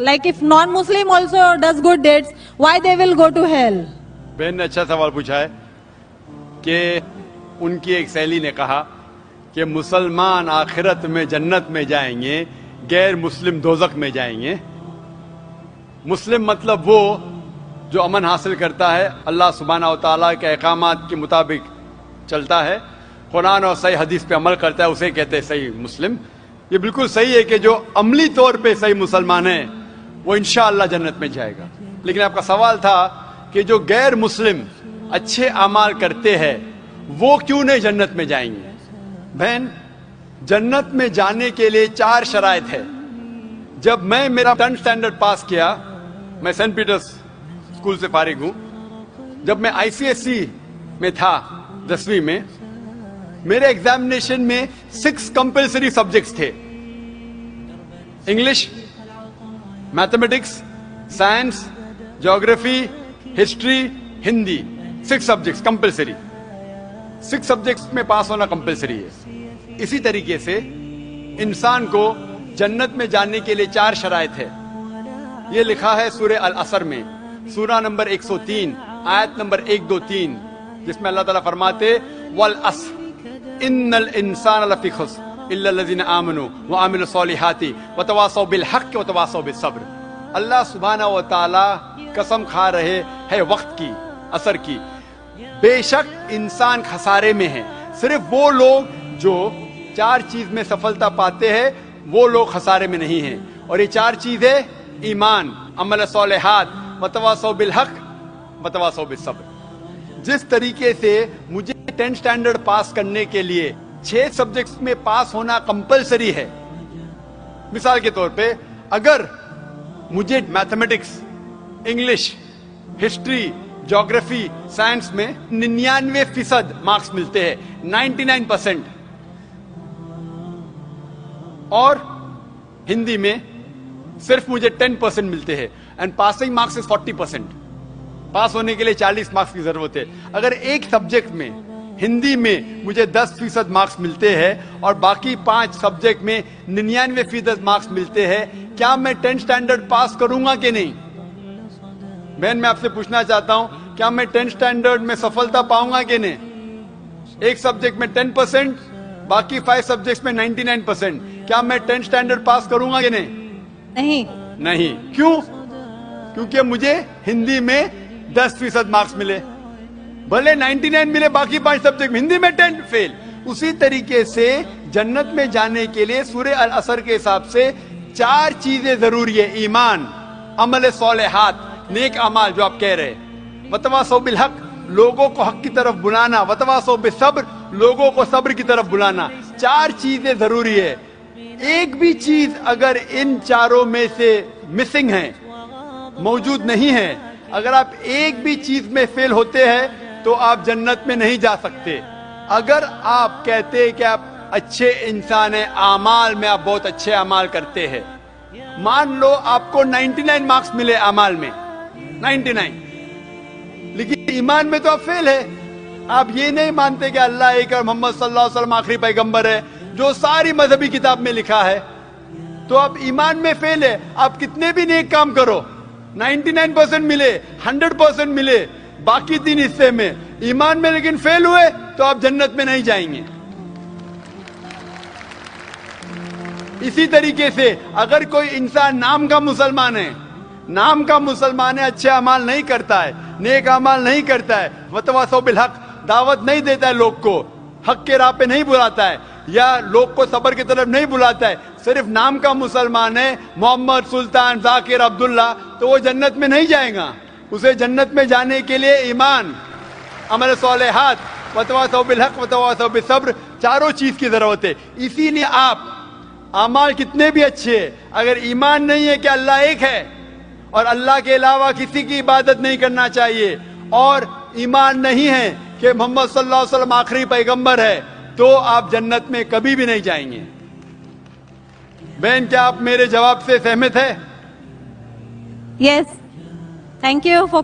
Like if non-Muslim also does good deeds, why they will go to hell? बहन ने अच्छा सवाल पूछा है कि उनकी एक सहेली ने कहा कि मुसलमान आखिरत में जन्नत में जाएंगे, गैर मुस्लिम दोजख में जाएंगे। मुस्लिम मतलब वो जो अमन हासिल करता है, अल्लाह सुब्हानहू व तआला के अहकामात के मुताबिक चलता है, कुरान और सही हदीस पे अमल करता है, उसे कहते हैं सही मुस्लिम। ये बिल्कुल सही है कि जो अमली तौर पे सही मुसलमान है वो इंशाअल्लाह जन्नत में जाएगा। लेकिन आपका सवाल था कि जो गैर मुस्लिम अच्छे अमाल करते हैं वो क्यों नहीं जन्नत में जाएंगे। बहन, जन्नत में जाने के लिए 4 शराइत है। जब मैं मेरा 10th स्टैंडर्ड पास किया, मैं सेंट पीटर्स स्कूल से फारिग हूं, जब मैं ICSE में था 10वीं में, मेरे एग्जामिनेशन में 6 कंपलसरी सब्जेक्ट्स थे। English, mathematics, science, geography, history, Hindi, 6 subjects compulsory. 6 subjects में पास होना कंपलसरी है। इसी तरीके से इंसान को जन्नत में जाने के लिए 4 शराइत है। ये लिखा है सूरह अल असर में, सूरा नंबर 103, आयत नंबर 1, 2, 3, जिसमें अल्लाह ताला फरमाते वल अस्र इन्नल इंसान लफी खुस्र इल्ला लज़ीना आमनू व अमिलु सॉलिहाति व तवासौ बिल हक़ व तवासौ बिस सब्र। अल्लाह सुब्हानहू व तआला कसम खा रहे हैं वक्त की, असर की। बेशक इंसान खसारे में है। सिर्फ वो लोग जो 4 चीज में सफलता पाते हैं वो लोग खसारे में नहीं हैं। और ये 4 चीजें ईमान, अमल सालिहात, वतवासौ बिल हक़, वतवासौ बिस सब्र। जिस तरीके से मुझे 10th स्टैंडर्ड पास करने के लिए 6 सब्जेक्ट्स में पास होना कंपलसरी है। मिसाल के तौर पे अगर मुझे mathematics, English, history, geography, science में 99% मार्क्स मिलते हैं, 99%, और हिंदी में सिर्फ मुझे 10% मिलते हैं, एंड पासिंग मार्क्स इज 40%। पास होने के लिए 40 मार्क्स की जरूरत है। अगर एक सब्जेक्ट में, हिंदी में, मुझे 10% मार्क्स मिलते हैं और बाकी 5 सब्जेक्ट में 99% मार्क्स मिलते हैं, क्या मैं 10th स्टैंडर्ड पास करूंगा कि नहीं? बहन, मैं आपसे पूछना चाहता हूं, क्या मैं 10th स्टैंडर्ड में सफलता पाऊंगा कि नहीं? एक सब्जेक्ट में 10%, बाकी 5 सब्जेक्ट्स में 99%, क्या मैं 10th स्टैंडर्ड पास करूंगा कि नहीं? नहीं। क्यों? क्योंकि मुझे हिंदी में 10% मार्क्स मिले, भले 99 मिले बाकी 5 सब्जेक्ट में, हिंदी में 10 फेल। उसी तरीके से जन्नत में जाने के लिए सूरह अल असर के हिसाब से 4 चीजें जरूरी है। ईमान, अमल सालिहात, नेक अमाल जो आप कह रहे हैं, वतवासौ बिल हक़, लोगों को हक की तरफ बुलाना, वतवासौ बिस सब्र, लोगों को सब्र की तरफ बुलाना। 4 चीजें जरूरी है। एक भी चीज अगर इन चारों में से मिसिंग है, मौजूद नहीं है, अगर आप एक भी चीज में फेल होते हैं तो आप जन्नत में नहीं जा सकते। अगर आप कहते हैं कि आप अच्छे इंसान हैं, आमाल में आप बहुत अच्छे अमाल करते हैं, मान लो आपको 99 मार्क्स मिले अमाल में, 99, लेकिन ईमान में तो आप फेल है। आप ये नहीं मानते कि अल्लाह एक और मोहम्मद सल्लल्लाहु अलैहि वसल्लम आखिरी पैगंबर है, जो सारी मजहबी किताब में लिखा है, तो आप ईमान में फेल है। आप कितने भी नेक काम करो, 99% मिले, 100% मिले, बाकी 3 हिस्से में ईमान में लेकिन फेल हुए, तो आप जन्नत में नहीं जाएंगे। इसी तरीके से अगर कोई इंसान नाम का मुसलमान है, नाम का मुसलमान है, अच्छे अमाल नहीं करता है, नेक अमाल नहीं करता है, वतवासौ बिल हक़, दावत नहीं देता है, लोग को हक के राह पे नहीं बुलाता है, या लोग को सबर की तरफ नहीं बुलाता है, सिर्फ नाम का मुसलमान है, मोहम्मद, सुल्तान, जाकिर, अब्दुल्ला, तो वो जन्नत में नहीं जाएगा। उसे जन्नत में जाने के लिए ईमान, अमल सालिहात, वतवासौ बिल हक़, वतवासौ बिस सब्र, चारों चीज की जरूरत है। इसीलिए आप अमाल कितने भी अच्छे, अगर ईमान नहीं है कि अल्लाह एक है और अल्लाह के अलावा किसी की इबादत नहीं करना चाहिए, और ईमान नहीं है कि मोहम्मद सल्लल्लाहु अलैहि वसल्लम आखिरी पैगंबर है, तो आप जन्नत में कभी भी नहीं जाएंगे। बहन, क्या आप मेरे जवाब से सहमत है? Yes. Thank you for